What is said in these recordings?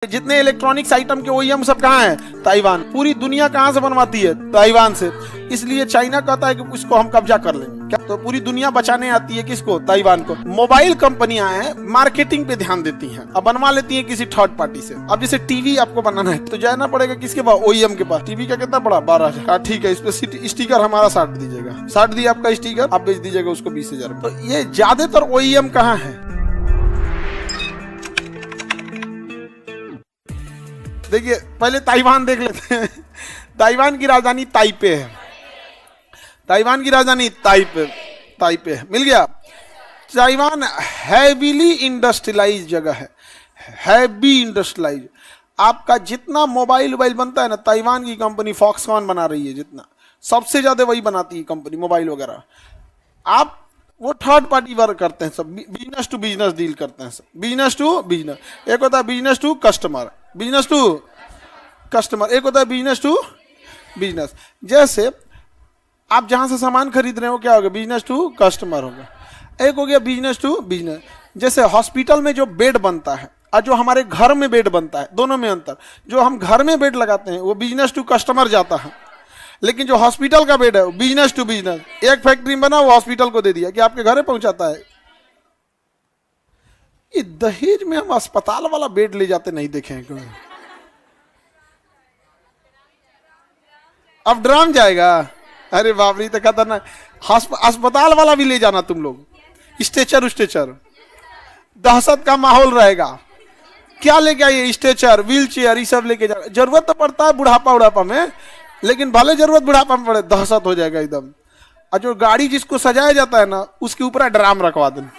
जितने electronics item के OEM सब कहाँ हैं? ताइवान। पूरी दुनिया कहाँ से बनवाती है? ताइवान से। इसलिए चाइना कहता है कि इसको हम कब्जा कर लेंगे। क्या तो पूरी दुनिया बचाने आती है किसको? ताइवान को। मोबाइल कंपनियां हैं मार्केटिंग पे ध्यान देती हैं, अब बनवा लेती हैं किसी थर्ड पार्टी से। अब जैसे टीवी आपको बनाना है तो जाना पड़ेगा किसके पास? ओईएम के पास। टीवी का कितना पड़ा? 12,000। ठीक है, इस पे स्टिकर हमारा 60 दीजिएगा, 60 दिया आपका स्टिकर, आप बेच दीजिएगा उसको 20,000 में। तो ये ज्यादातर ओईएम कहाँ है? देखिए पहले ताइवान देख लेते हैं। ताइवान की राजधानी ताइपे है। ताइवान की राजधानी ताइपे है। मिल गया। ताइवान हैवीली इंडस्ट्रियलाइज जगह है, हैवी इंडस्ट्रियलाइज। आपका जितना मोबाइल बनता है ना, ताइवान की कंपनी फॉक्सकॉन बना रही है, जितना सबसे ज्यादा वही बनाती है कंपनी मोबाइल वगैरह। आप वो थर्ड पार्टी वर्क करते हैं, सब बिजनेस टू बिजनेस डील करते हैं, सब बिजनेस टू बिजनेस। एक होता है business to customer, business to customer, एक होता है बिजनेस टू बिजनेस। जैसे आप जहां से सामान खरीद रहे हो क्या होगा? बिजनेस टू कस्टमर होगा। एक हो गया बिजनेस टू बिजनेस। जैसे हॉस्पिटल में जो बेड बनता है और जो हमारे घर में बेड बनता है, दोनों में अंतर। जो हम घर में बेड लगाते हैं वो बिजनेस टू कस्टमर जाता है, लेकिन जो हॉस्पिटल का बेड है वो बिजनेस टू बिजनेस। एक फैक्ट्री में बना वो हॉस्पिटल को दे दिया कि आपके घर में पहुंचाता है। ये दहेज में हम अस्पताल वाला बेड ले जाते नहीं देखे हैं क्यों? अब ड्राम जाएगा। अरे बाप रे, तो खतरनाक। अस्पताल वाला भी ले जाना तुम लोग, स्ट्रेचर स्ट्रेचर, दहशत का माहौल रहेगा। क्या लेके आइए? स्ट्रेचर, व्हील चेयर, ये सब लेके जा। जरूरत तो पड़ता है बुढ़ापा में, लेकिन भले जरूरत बुढ़ापा में पड़े, दहशत हो जाएगा एकदम। और जो गाड़ी जिसको सजाया जाता है ना, उसके ऊपर ड्राम रखवा देना।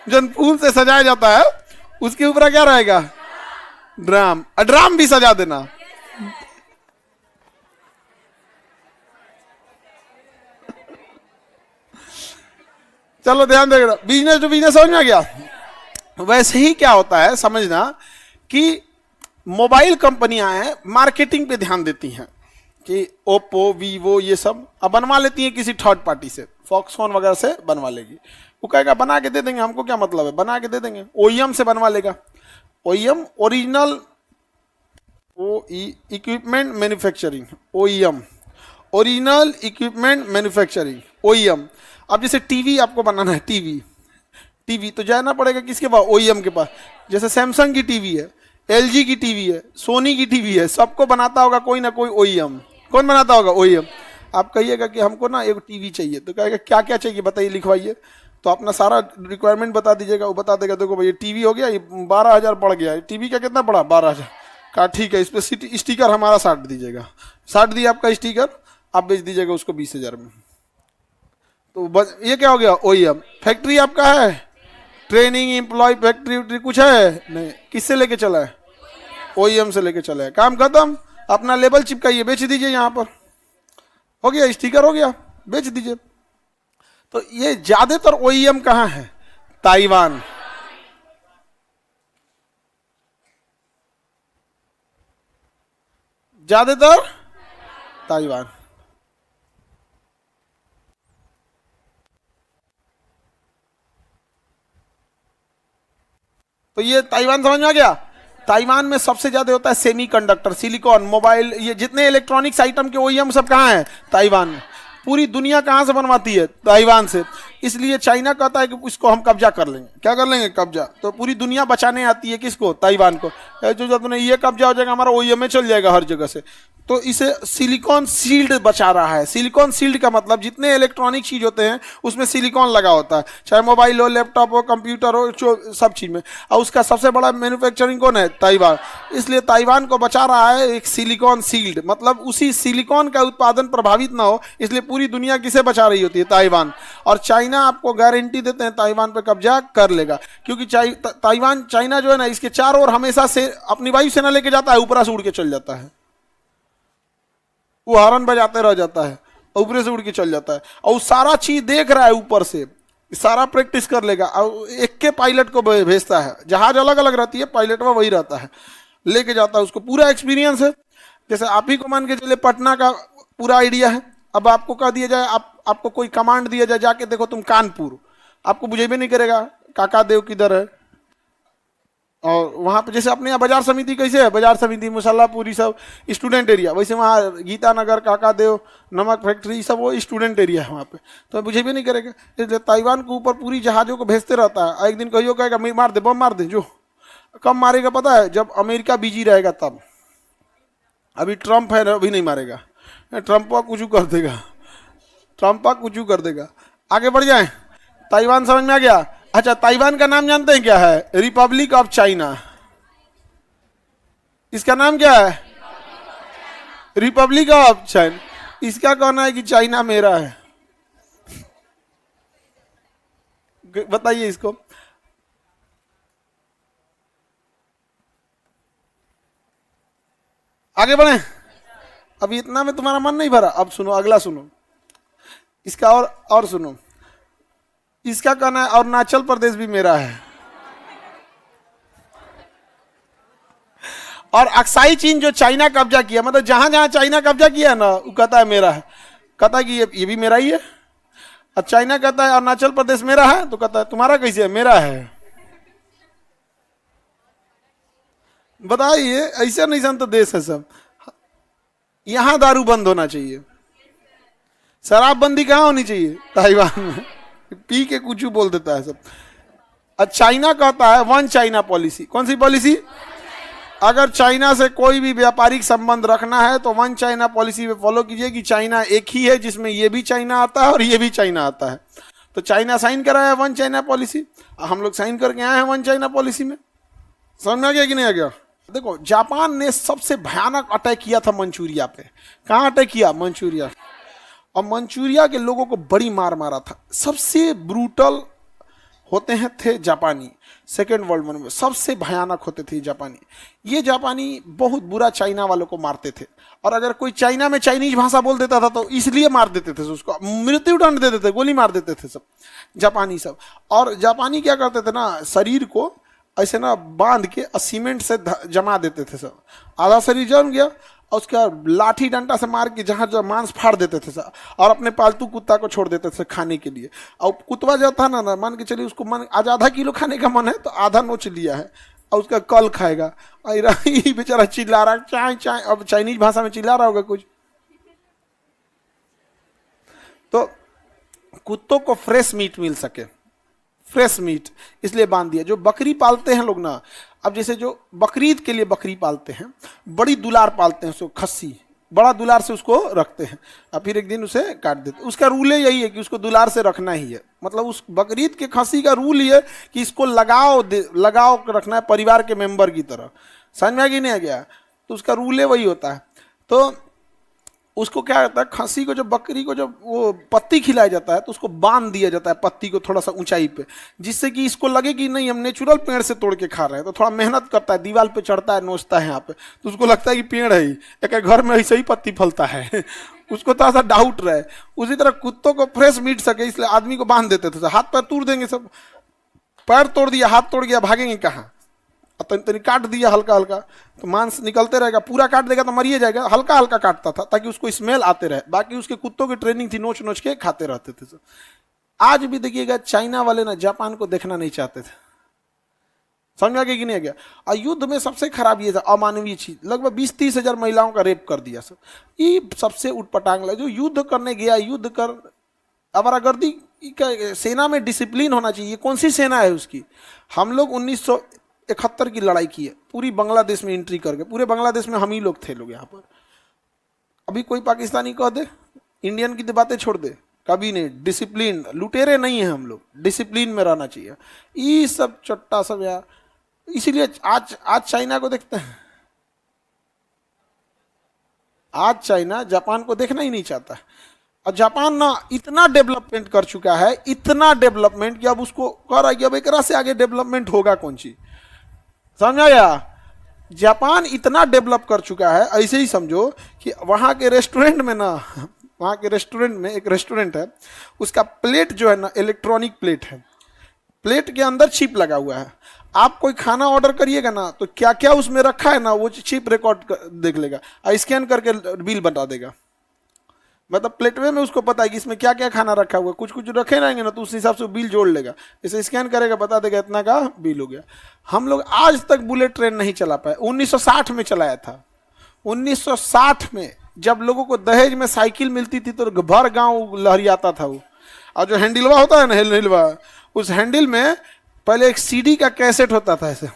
जो फूल से सजाया जाता है उसके ऊपर क्या रहेगा? ड्राम। ड्राम भी सजा देना। चलो ध्यान देना, बिजनेस टू बिजनेस समझ में आ गया। वैसे ही क्या होता है समझना कि मोबाइल कंपनियां हैं मार्केटिंग पे ध्यान देती हैं कि ओप्पो, वीवो, ये सब अब बनवा लेती हैं किसी थर्ड पार्टी से, फॉक्सकॉन वगैरह से बनवा लेगी। वो कहेगा बना के दे देंगे, हमको क्या मतलब है, बना के दे देंगे। ओईएम से बनवा लेगा। OEM original equipment manufacturing, OEM original equipment manufacturing, OEM. अब जैसे टीवी आपको बनाना है, टीवी तो जाना पड़ेगा किसके पास? ओईएम के पास। जैसे सैमसंग की टीवी है, एलजी की टीवी है, सोनी की टीवी है, सबको बनाता होगा कोई ना कोई ओईएम। कौन बनाता होगा? ओईएम। आप कहिएगा कि हमको ना एक टीवी चाहिए, तो कहेगा क्या क्या चाहिए बताइए, लिखवाइए। तो अपना सारा रिक्वायरमेंट बता दीजिएगा, वो बता देगा देखो भाई टीवी हो गया, ये 12,000 पड़ गया। टीवी का कितना पड़ा? 12,000 का। ठीक है, इस पर स्टिकर हमारा 60 दीजिएगा, 60 दिया आपका स्टिकर, आप बेच दीजिएगा उसको 20,000 में। तो बस ये क्या हो गया? ओईएम। फैक्ट्री आपका है, ट्रेनिंग, एम्प्लॉय, फैक्ट्री कुछ है नहीं, किससे लेके चला है? ओईएम से लेके चला है। काम खत्म। अपना लेबल चिपकाइए, बेच दीजिए। यहां पर हो गया, स्टिकर हो गया, बेच दीजिए। तो ये ज्यादातर ओईएम कहां है? ताइवान। ज्यादातर ताइवान। तो ये ताइवान समझ में आ गया। ताइवान में सबसे ज्यादा होता है सेमीकंडक्टर, सिलिकॉन, मोबाइल, ये जितने इलेक्ट्रॉनिक्स आइटम के ओईएम सब कहाँ हैं? ताइवान में। पूरी दुनिया कहाँ से बनवाती है? ताइवान से। इसलिए चाइना कहता है कि इसको हम कब्जा कर लेंगे। क्या कर लेंगे? कब्जा। तो पूरी दुनिया बचाने आती है किसको? ताइवान को। जो जब ये कब्जा हो जाएगा हमारा, ओईएम में चल जाएगा हर जगह से। तो इसे सिलिकॉन सील्ड बचा रहा है। सिलिकॉन सील्ड का मतलब जितने इलेक्ट्रॉनिक चीज होते हैं उसमें सिलिकॉन लगा होता है, चाहे मोबाइल हो, लैपटॉप हो, कंप्यूटर हो, सब चीज में। और उसका सबसे बड़ा मैन्युफैक्चरिंग कौन है? ताइवान। इसलिए ताइवान को बचा रहा है एक सिलिकॉन सील्ड, मतलब उसी सिलिकॉन का उत्पादन प्रभावित ना हो, इसलिए पूरी दुनिया किसे बचा रही होती है? ताइवान। और चाइना आपको गारंटी देते हैं ताइवान पर कब्जा कर लेगा, क्योंकि ताइवान, चाइना जो है ना, इसके चारों ओर हमेशा से अपनी वायुसेना लेके जाता है, ऊपर से उड़ के चल जाता है। वो हॉर्न बजाते रह जाता है, ऊपर से उड़ के चल जाता है, और सारा चीज देख रहा है ऊपर से, सारा प्रैक्टिस कर लेगा। और एक के पायलट को भेजता है, जहाज अलग अलग रहती है, पायलट में वही रहता है, लेके जाता है, उसको पूरा एक्सपीरियंस है। जैसे आप ही को मान के चले पटना का पूरा आइडिया है, अब आपको कह दिया जाए, आपको कोई कमांड दिया जाए, जाके देखो तुम कानपुर, आपको बुझेबे नहीं करेगा काका देव किधर है, और वहाँ पे जैसे अपने यहाँ बाजार समिति कैसे है, बाजार समिति मुसल्लापुरी सब स्टूडेंट एरिया, वैसे वहाँ गीता नगर, काका देव, नमक फैक्ट्री सब वो स्टूडेंट एरिया है वहाँ पे, तो मुझे भी नहीं करेगा। इसलिए ताइवान के ऊपर पूरी जहाज़ों को भेजते रहता है। एक दिन कहियो कहेगा मार दे, बम मार दे, जो कब मारेगा पता है, जब अमेरिका बिजी रहेगा तब। अभी ट्रंप है, अभी नहीं मारेगा, ट्रंपा कुछ कर देगा, ट्रंपा कुछ कर देगा। आगे बढ़ जाए, ताइवान समझ में आ गया। अच्छा, ताइवान का नाम जानते हैं क्या है? Republic of China. इसका नाम क्या है? Republic of China. इसका कहना है कि चाइना मेरा है। बताइए इसको। आगे बढ़े। अभी इतना में तुम्हारा मन नहीं भरा, अब सुनो अगला, सुनो इसका और सुनो। इसका कहना है अरुणाचल प्रदेश भी मेरा है, और अक्साई चीन जो चाइना कब्जा किया, मतलब जहां जहां चाइना कब्जा किया ना, वो कहता है मेरा है, कहता है कि ये भी मेरा ही है। और चाइना कहता है अरुणाचल प्रदेश मेरा है, तो कहता है तुम्हारा कैसे है? मेरा है। बताइए, ऐसा नहीं संत देश है सब। यहां दारू बंद होना चाहिए, शराबबंदी कहां होनी चाहिए? ताइवान में। पी के कुछ बोल देता है सब। और चाइना कहता है वन चाइना पॉलिसी। कौन सी पॉलिसी? अगर चाइना से कोई भी व्यापारिक संबंध रखना है तो वन चाइना पॉलिसी पे फॉलो कीजिए कि चाइना एक ही है, जिसमें ये भी चाइना आता है और ये भी चाइना आता है। तो चाइना साइन कराया है वन चाइना पॉलिसी, हम लोग साइन करके आए हैं वन चाइना पॉलिसी में। समझ में आ गया कि नहीं आ गया? देखो, जापान ने सबसे भयानक अटैक किया था मंचूरिया पे। कहाँ अटैक किया? मंचूरिया। और मंचूरिया के लोगों को बड़ी मार मारा था। सबसे ब्रूटल होते हैं थे जापानी। सेकेंड वर्ल्ड वॉर में सबसे भयानक होते थे जापानी। ये जापानी बहुत बुरा चाइना वालों को मारते थे, और अगर कोई चाइना में चाइनीज भाषा बोल देता था तो इसलिए मार देते थे उसको, मृत्यु दंड दे देते, गोली मार देते थे सब जापानी सब। और जापानी क्या करते थे ना, शरीर को ऐसे ना बांध के सीमेंट से जमा देते थे सब। आधा शरीर जम गया और उसका लाठी डंडा से मार के जहाँ जो मांस फाड़ देते थे सब, और अपने पालतू कुत्ता को छोड़ देते थे खाने के लिए। और कुत्ता जो था ना, मान के चलिए उसको मन आज आधा किलो खाने का मन है तो आधा नोच लिया है और उसका कल खाएगा। और बेचारा चिल्ला रहा, चाय चाय, अब चाइनीज भाषा में चिल्ला रहा होगा कुछ। तो कुत्तों को फ्रेश मीट मिल सके, फ्रेश मीट इसलिए बांध दिया। जो बकरी पालते हैं लोग ना, अब जैसे जो बकरीद के लिए बकरी पालते हैं, बड़ी दुलार पालते हैं उसको, खस्सी बड़ा दुलार से उसको रखते हैं, और फिर एक दिन उसे काट देते। उसका रूल यही है कि उसको दुलार से रखना ही है। मतलब उस बकरीद के खस्सी का रूल ये कि इसको लगाव रखना है परिवार के मेंबर की तरह। समझ में आ गया नहीं आ गया? तो उसका रूल वही होता है। तो उसको क्या होता है, खस्सी को, जब बकरी को जब वो पत्ती खिलाया जाता है तो उसको बांध दिया जाता है पत्ती को थोड़ा सा ऊंचाई पे, जिससे कि इसको लगे कि नहीं हम नेचुरल पेड़ से तोड़ के खा रहे हैं। तो थोड़ा मेहनत करता है, दीवार पे चढ़ता है, नोचता है यहाँ पे, तो उसको लगता है कि पेड़ है ही, एक घर में ऐसे ही पत्ती फलता है। उसको थोड़ा सा डाउट रहे। उसी तरह कुत्तों को फ्रेश मीट सके इसलिए आदमी को बांध देते थे। हाथ पैर तोड़ देंगे सब, पैर तोड़ दिया, हाथ तोड़ गया, भागेंगे कहाँ? तनी काट दिया हल्का हल्का तो मांस निकलते रहेगा। पूरा काट देगा तो मरिए जाएगा। हल्का हल्का काटता था ताकि उसको स्मेल आते रहे। बाकी उसके कुत्तों की ट्रेनिंग थी, नोच नोच के खाते रहते थे। आज भी देखिएगा चाइना वाले ना जापान को देखना नहीं चाहते थे। समझ में आ गया कि नहीं आ गया? और युद्ध में सबसे खराब ये था, अमानवीय चीज। लगभग 20-30 हजार महिलाओं का रेप कर दिया सब। ये सबसे उटपटांग लगा। जो युद्ध करने गया, युद्ध कर अवरागर्दी, सेना में डिसिप्लिन होना चाहिए। कौन सी सेना है उसकी? हम लोग 1971 की लड़ाई की है, पूरी बांग्लादेश में एंट्री करके। पूरे बांग्लादेश में हम ही लोग थे लोग यहाँ पर। अभी कोई पाकिस्तानी कह दे, इंडियन की बातें छोड़ दे, कभी नहीं। डिसिप्लिन, लुटेरे नहीं है हम लोग, डिसिप्लिन में रहना चाहिए। ये सब चट्टा सब यार, इसीलिए आज चाइना को देखते हैं। आज चाइना जापान को देखना ही नहीं चाहता। और जापान ना इतना डेवलपमेंट कर चुका है, इतना डेवलपमेंट कि अब उसको कह रहा है कि अब एक से आगे डेवलपमेंट होगा कौन सी। समझ आया? जापान इतना डेवलप कर चुका है, ऐसे ही समझो कि वहाँ के रेस्टोरेंट में ना, वहाँ के रेस्टोरेंट में एक रेस्टोरेंट है, उसका प्लेट जो है ना इलेक्ट्रॉनिक प्लेट है। प्लेट के अंदर चिप लगा हुआ है। आप कोई खाना ऑर्डर करिएगा ना तो क्या क्या उसमें रखा है ना वो चिप रिकॉर्ड देख लेगा और स्कैन करके बिल बता देगा। मतलब प्लेटवे में उसको पता है कि इसमें क्या क्या खाना रखा हुआ है, कुछ कुछ रखे रहेंगे ना तो उस हिसाब से बिल जोड़ लेगा, इसे स्कैन करेगा बता देगा इतना का बिल हो गया। हम लोग आज तक बुलेट ट्रेन नहीं चला पाए। 1960 में चलाया था। 1960 में जब लोगों को दहेज में साइकिल मिलती थी तो भर गांव लहरियाता था वो। और जो हैंडलवा होता है ना, हैंडलवा, उस हैंडल में पहले एक सीडी का कैसेट होता था ऐसे,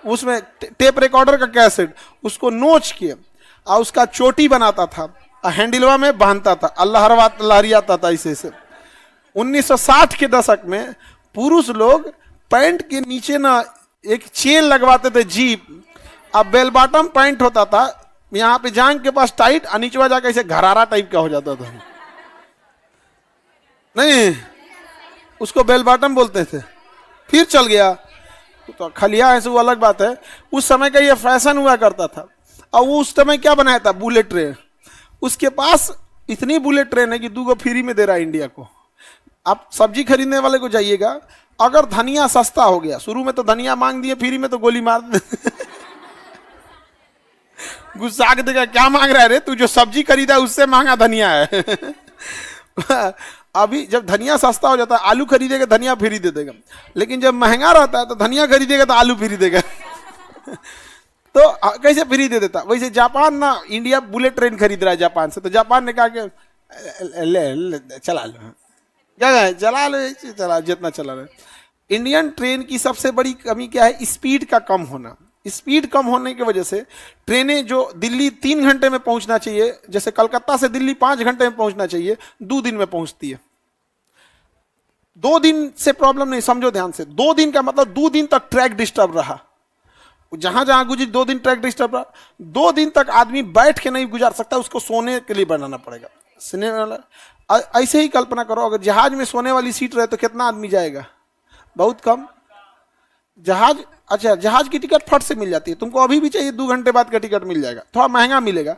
उसमें टेप रिकॉर्डर का कैसेट, उसको नोच के और उसका चोटी बनाता था, हैंडलवा में बांधता था, अल्लाह लहरियाता था ऐसे ऐसे। 1960 के दशक में पुरुष लोग पैंट के नीचे ना एक चेन लगवाते थे जीप, अब बेल बॉटम पैंट होता था, यहाँ पे जांग के पास टाइट और नीचवा जाकर ऐसे घरारा टाइप का हो जाता था। नहीं, उसको बेल बॉटम बोलते थे। फिर चल गया तो खलिया है, वो अलग बात है। उस समय का ये फैशन हुआ करता था। और वो उस समय क्या बनाया था, बुलेट ट्रेन। उसके पास इतनी बुलेट ट्रेन है कि 2 फ्री में दे रहा है इंडिया को। आप सब्जी खरीदने वाले को जाइएगा, अगर धनिया सस्ता हो गया, शुरू में तो धनिया मांग दिए फ्री में तो गोली मार दे गुस्सा के देगा, क्या मांग रहा है रे, तू जो सब्जी खरीदा उससे महंगा धनिया है अभी जब धनिया सस्ता हो जाता है, आलू खरीदेगा धनिया फ्री दे देगा, लेकिन जब महंगा रहता है तो धनिया खरीदेगा तो आलू फ्री देगा तो कैसे फ्री दे देता। वैसे जापान ना इंडिया बुलेट ट्रेन खरीद रहा है जापान से, तो जापान ने कहा कि ले चला लो, क्या है चला लो, चला जितना चला लो। इंडियन ट्रेन की सबसे बड़ी कमी क्या है, स्पीड का कम होना। स्पीड कम होने की वजह से ट्रेनें जो दिल्ली 3 घंटे में पहुंचना चाहिए, जैसे कलकत्ता से दिल्ली 5 घंटे में पहुंचना चाहिए, 2 दिन में पहुंचती है। 2 दिन से प्रॉब्लम नहीं, समझो ध्यान से, 2 दिन का मतलब 2 दिन तक ट्रैक डिस्टर्ब रहा, जहां जहां गुजरी 2 दिन ट्रैक डिस्टर्ब रहा। 2 दिन तक आदमी बैठ के नहीं गुजार सकता, उसको सोने के लिए बनाना पड़ेगा। सोने वाला ऐसे ही कल्पना करो, अगर जहाज में सोने वाली सीट रहे तो कितना आदमी जाएगा, बहुत कम। जहाज, अच्छा जहाज की टिकट फट से मिल जाती है, तुमको अभी भी चाहिए 2 घंटे बाद का टिकट मिल जाएगा, थोड़ा महंगा मिलेगा।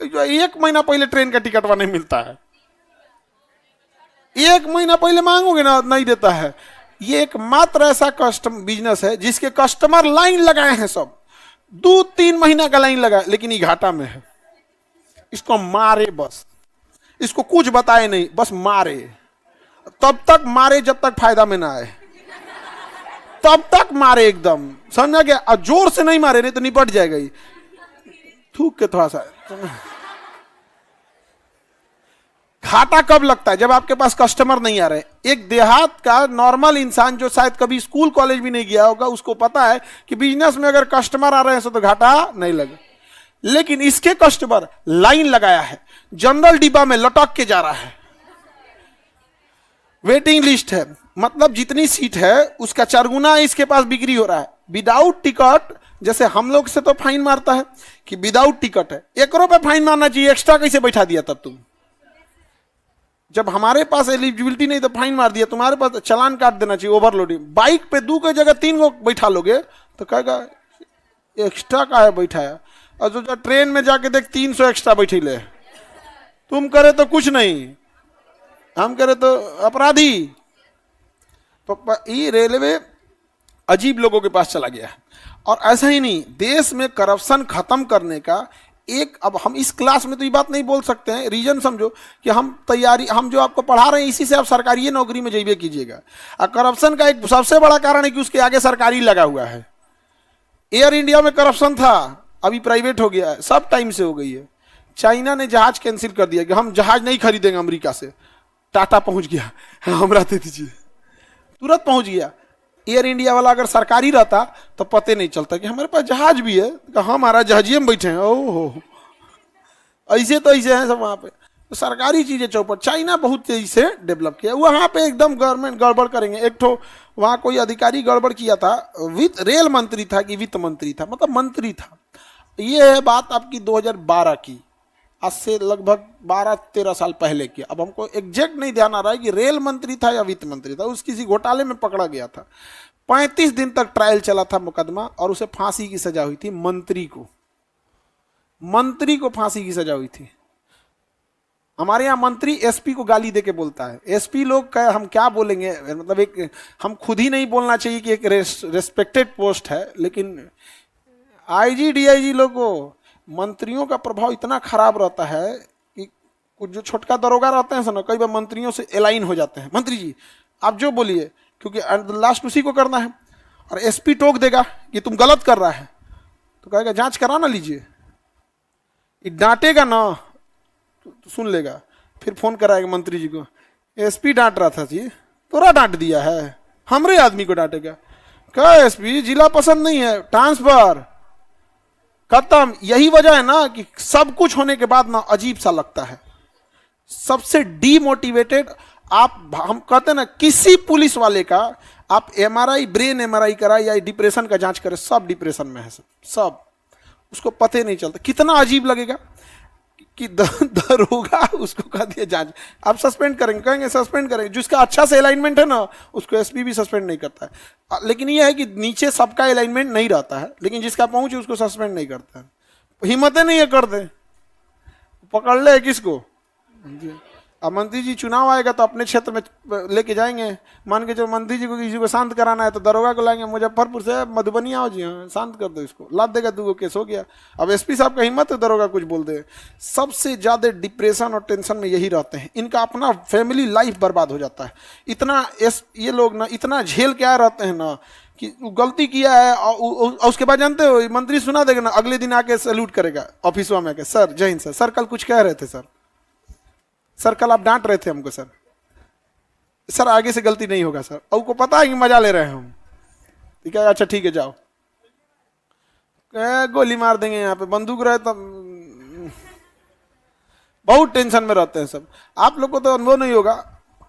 जो 1 महीना पहले ट्रेन का टिकट वहां नहीं मिलता है, 1 महीना पहले मांगोगे ना नहीं देता है। ये एकमात्र ऐसा कस्टम बिजनेस है जिसके कस्टमर लाइन लगाए हैं, सब 2-3 महीना का लाइन लगा, लेकिन ये घाटा में है। इसको मारे बस, इसको कुछ बताए नहीं, बस मारे, तब तक मारे जब तक फायदा में ना आए, तब तक मारे एकदम, समझा गया। और जोर से नहीं मारे नहीं तो निपट जाएगा ही, थूक के थोड़ा सा। घाटा कब लगता है, जब आपके पास कस्टमर नहीं आ रहे। एक देहात का नॉर्मल इंसान जो शायद कभी स्कूल कॉलेज भी नहीं गया होगा, उसको पता है कि बिजनेस में अगर कस्टमर आ रहे हैं तो घाटा नहीं लगे। लेकिन इसके कस्टमर लाइन लगाया है, जनरल डिब्बा में लटक के जा रहा है, वेटिंग लिस्ट है, मतलब जितनी सीट है उसका 4 गुना इसके पास बिक्री हो रहा है विदाउट टिकट। जैसे हम लोग से तो फाइन मारता है कि विदाउट टिकट है, 1 रुपए फाइन मारना चाहिए, एक्स्ट्रा कैसे बैठा दिया तब तुम। जब हमारे पास एलिजिबिलिटी नहीं तो फाइन मार दिया, तुम्हारे पास चालान काट देना चाहिए ओवरलोडिंग। बाइक पे 2 की जगह 3 को बैठा लोगे तो कहेगा एक्स्ट्रा का है बैठाया, और जो ट्रेन में जाके देख 300 एक्स्ट्रा बैठी ले, तुम करे तो कुछ नहीं, हम करे तो अपराधी। तो ये रेलवे अजीब लोगों के पास चला गया है। और ऐसा ही नहीं, देश में करप्शन खत्म करने का एक, अब हम इस क्लास में तो ये बात नहीं बोल सकते हैं, रीजन समझो कि हम जो आपको पढ़ा रहे हैं इसी से आप सरकारी नौकरी में जाइए कीजिएगा। और करप्शन का एक सबसे बड़ा कारण है कि उसके आगे सरकारी लगा हुआ है। एयर इंडिया में करप्शन था, अभी प्राइवेट हो गया है, सब टाइम से हो गई है। चाइना ने जहाज कैंसिल कर दिया कि हम जहाज नहीं खरीदेंगे अमेरिका से, टाटा पहुंच गया, हमरा दे दीजिए, तुरंत पहुंच गया। एयर इंडिया वाला अगर सरकारी रहता तो पते नहीं चलता कि हमारे पास जहाज भी है, तो हमारा जहाजिए में बैठे हैं, ओहो ऐसे तो ऐसे हैं सब वहाँ पे। तो सरकारी चीजें चौपट, चाइना बहुत तेजी से डेवलप किया, वहाँ पे एकदम गवर्नमेंट गड़बड़ करेंगे। एक ठो वहाँ कोई अधिकारी गड़बड़ किया था, रेल मंत्री था कि वित्त मंत्री था, मतलब मंत्री था। ये है बात आपकी 2012 की, आज से लगभग 12-13 साल पहले की। अब हमको एग्जैक्ट नहीं ध्यान आ रहा है कि रेल मंत्री था या वित्त मंत्री था, उस किसी घोटाले में पकड़ा गया था। 35 दिन तक ट्रायल चला था मुकदमा, और उसे फांसी की सजा हुई थी। मंत्री को फांसी की सजा हुई थी। हमारे यहाँ मंत्री एसपी को गाली दे के बोलता है। एसपी लोग का हम क्या बोलेंगे, मतलब एक हम खुद ही नहीं बोलना चाहिए कि एक रेस्पेक्टेड पोस्ट है, लेकिन आईजी डीआईजी लोग को मंत्रियों का प्रभाव इतना खराब रहता है कि कुछ जो छोटका दरोगा रहते हैं सर ना, कई बार मंत्रियों से एलाइन हो जाते हैं, मंत्री जी आप जो बोलिए, क्योंकि लास्ट उसी को करना है। और एसपी टोक देगा कि तुम गलत कर रहा है, तो कहेगा जांच करा ना लीजिए। ये डांटेगा ना तो सुन लेगा, फिर फोन कराएगा मंत्री जी को, एसपी डांट रहा था जी, तोरा डांट दिया है, हमरे आदमी को डांटेगा। क्या एसपी जिला पसंद नहीं है, ट्रांसफर, खत्म। यही वजह है ना कि सब कुछ होने के बाद ना अजीब सा लगता है, सबसे डीमोटिवेटेड। आप, हम कहते हैं ना, किसी पुलिस वाले का आप एमआरआई, ब्रेन एमआरआई कराए या डिप्रेशन का जांच करें, सब डिप्रेशन में है, सब उसको पता ही नहीं चलता। कितना अजीब लगेगा कि दरोगा उसको कह दिया जांच, आप सस्पेंड करेंगे, कहेंगे सस्पेंड करेंगे। जिसका अच्छा से अलाइनमेंट है ना, उसको एसपी भी सस्पेंड नहीं करता है। लेकिन यह है कि नीचे सबका अलाइनमेंट नहीं रहता है, लेकिन जिसका पहुंच है उसको सस्पेंड नहीं करता है। हिम्मतें नहीं है कर दे, पकड़ ले किसको। अब मंत्री जी चुनाव आएगा तो अपने क्षेत्र में लेके जाएंगे, मान के जो मंत्री जी को किसी को शांत कराना है तो दरोगा को लाएंगे मुजफ्फरपुर से, मधुबनी आओ जी, हाँ शांत कर दो इसको, लाद देगा, 2 केस हो गया। अब एसपी साहब का हिम्मत है दरोगा कुछ बोल दे। सबसे ज्यादा डिप्रेशन और टेंशन में यही रहते हैं, इनका अपना फैमिली लाइफ बर्बाद हो जाता है। इतना ये लोग ना इतना झेल के आए रहते हैं ना कि गलती किया है, और उसके बाद जानते हो मंत्री सुना देगा ना, अगले दिन आके सैल्यूट करेगा ऑफिसवा में आके, सर जय हिंद सर कल कुछ कह रहे थे सर कल आप डांट रहे थे हमको सर आगे से गलती नहीं होगा सर। और को पता है कि मजा ले रहे हैं हम, ठीक है, अच्छा ठीक है जाओ, गोली मार देंगे यहाँ पे, बंदूक रहे तो बहुत टेंशन में रहते हैं सब। आप लोग को तो अनुभव नहीं होगा,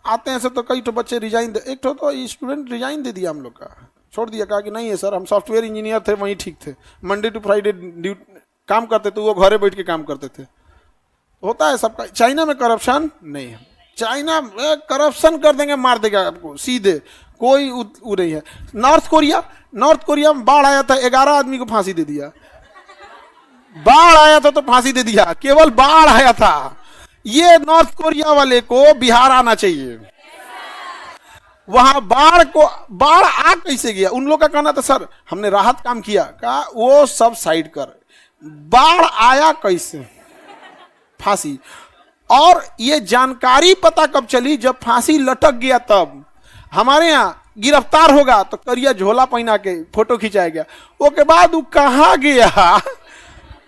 आते हैं सब तो कई तो बच्चे रिजाइन दे, एक तो स्टूडेंट रिजाइन दे दिया हम लोग का, छोड़ दिया, कहा कि नहीं है सर हम सॉफ्टवेयर इंजीनियर थे, वहीं ठीक थे, मंडे टू फ्राइडे काम करते थे, वो घरे बैठ के काम करते थे। होता है सबका। चाइना में करप्शन नहीं है, चाइना में करप्शन कर देंगे, मार देगा आपको सीधे, कोई वो नहीं है। नॉर्थ कोरिया में बाढ़ आया था, 11 आदमी को फांसी दे दिया, बाढ़ आया था तो फांसी दे दिया, केवल बाढ़ आया था। ये नॉर्थ कोरिया वाले को बिहार आना चाहिए, वहां बाढ़ आ कैसे गया। उन लोग का कहना था सर हमने राहत काम किया, कहा वो सब साइड कर, बाढ़ आया कैसे, फांसी। और ये जानकारी पता कब चली, जब फांसी लटक गया तब। हमारे यहाँ गिरफ्तार होगा तो करिया झोला पहना के फोटो खिंचाया गया, उसके बाद वो कहाँ गया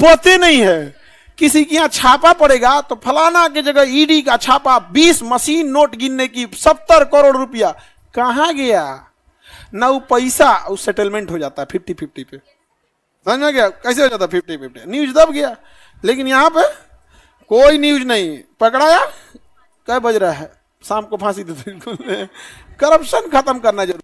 पते नहीं है। किसी के यहाँ छापा पड़ेगा तो फलाना की जगह ईडी का छापा, 20 मशीन नोट गिनने की 70 करोड़ रुपया, कहाँ गया ना वो पैसा। उस सेटलमेंट हो जाता है 50-50 पे, समझ में गया कैसे हो जाता है 50-50, न्यूज दब गया। लेकिन यहाँ पे कोई न्यूज नहीं, पकड़ाया, क्या बज रहा है, शाम को फांसी दे। करप्शन खत्म करना जरूरी।